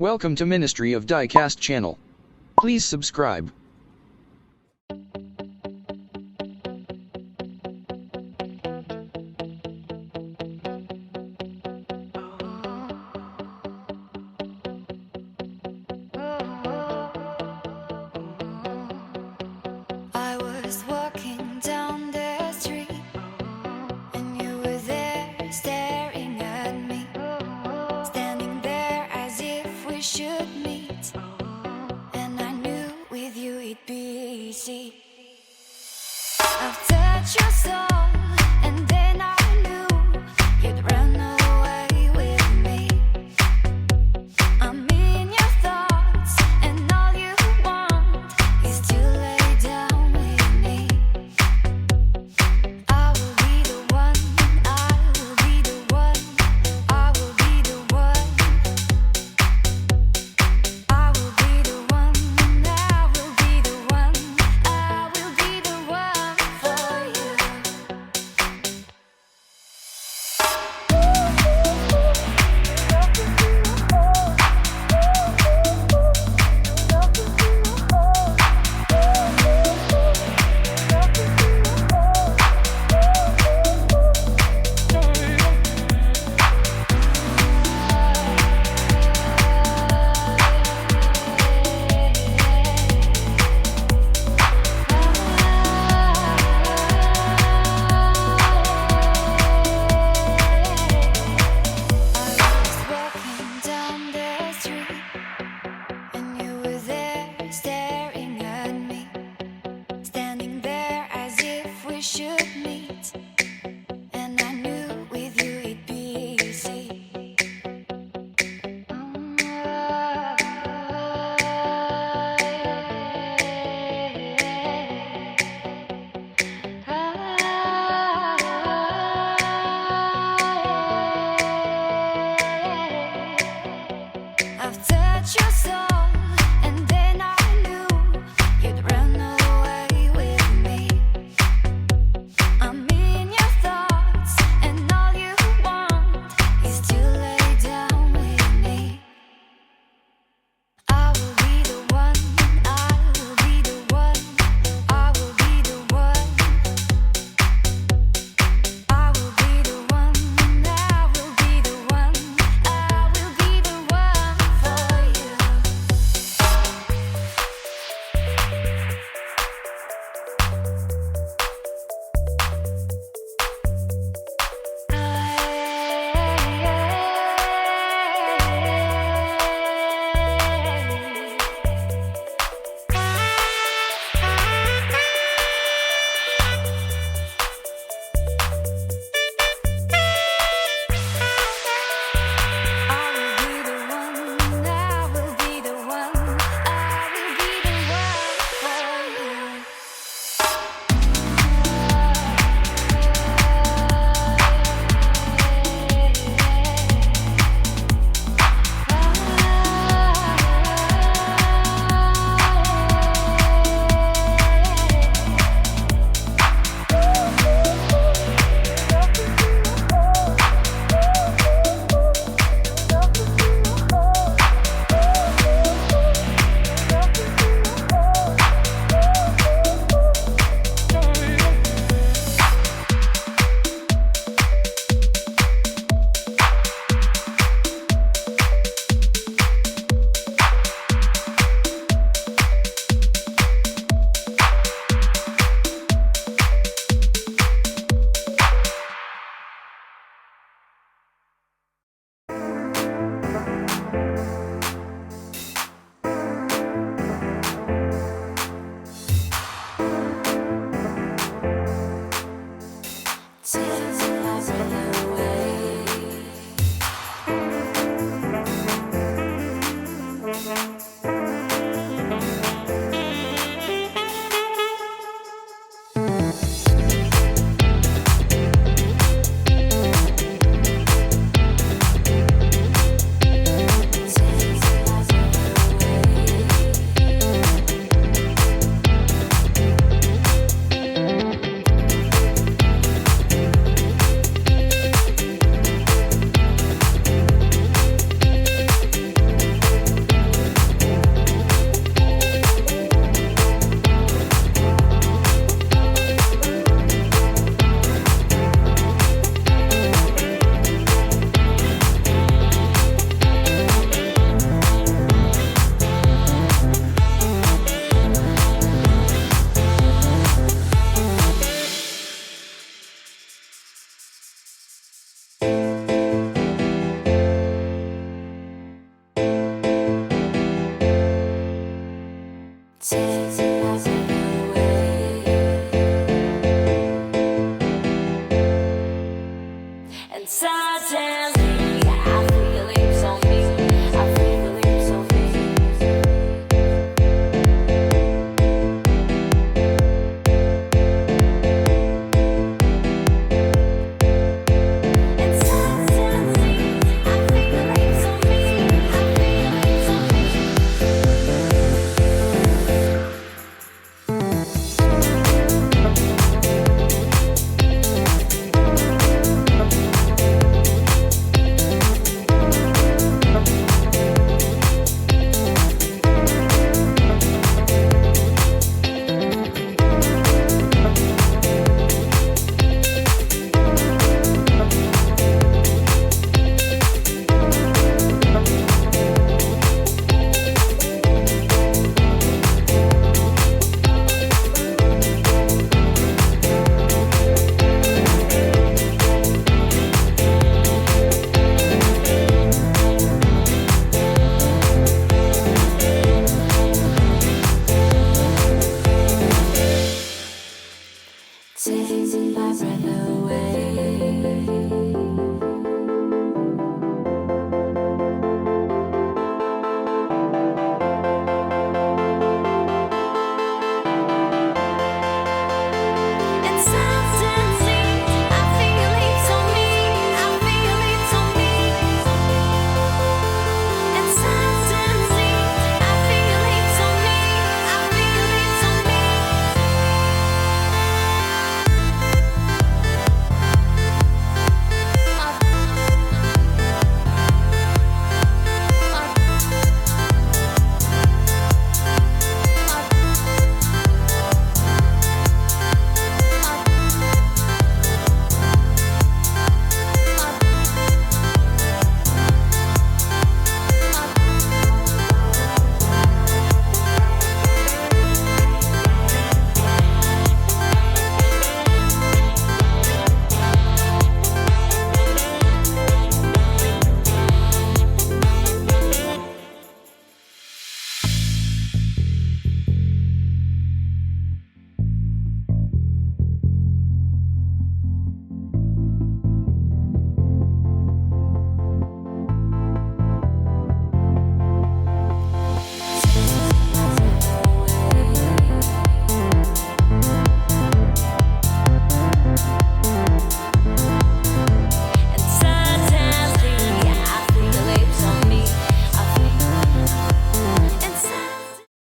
Welcome to Ministry of Diecast channel. Please subscribe. I was walking down the street, and you were there staring at me, standing there as if we should meet, and I knew with you it'd be easy. I've touched your soul, and then I knew you'd run away with me. I'm in your thoughts, and all you want is to lay down with me. I will be the one, I will be the one, I will be the one. I will be the one, I will be the one, I will be the one for you. I was walking down the street, and you were there staring at me, standing there as if we should meet, and I knew with you it'd be easy. I've touched your soul,